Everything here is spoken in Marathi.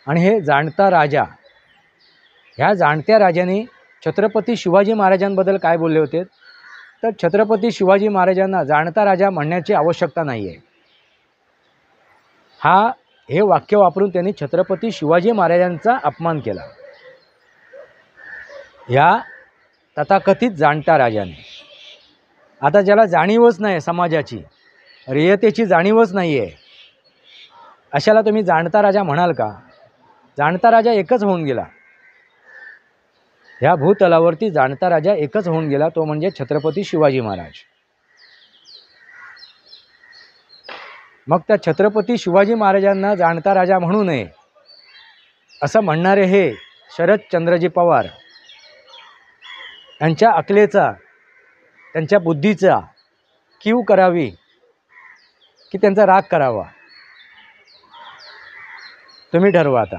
आणि हे जाणता राजा, ह्या जाणत्या राजाने छत्रपती शिवाजी महाराजांबद्दल काय बोलले होते, तर छत्रपती शिवाजी महाराजांना जाणता राजा म्हणण्याची आवश्यकता नाही आहे. हे वाक्य वापरून त्यांनी छत्रपती शिवाजी महाराजांचा अपमान केला ह्या तथाकथित जाणत्या राजाने. आता ज्याला जाणीवच नाही समाजाची, रेयतेची जाणीवच नाही आहे, अशाला तुम्ही जाणता राजा म्हणाल का? जाणता राजा एकच होऊन गेला, ह्या भूतलावरती जाणता राजा एकच होऊन गेला, तो म्हणजे छत्रपती शिवाजी महाराज. मग त्या छत्रपती शिवाजी महाराजांना जाणता राजा म्हणू नये असं म्हणणारे हे शरदचंद्रजी पवार यांच्या अकलेचा, त्यांच्या बुद्धीचा कीव करावी की त्यांचा राग करावा, तुम्ही ठरवा आता.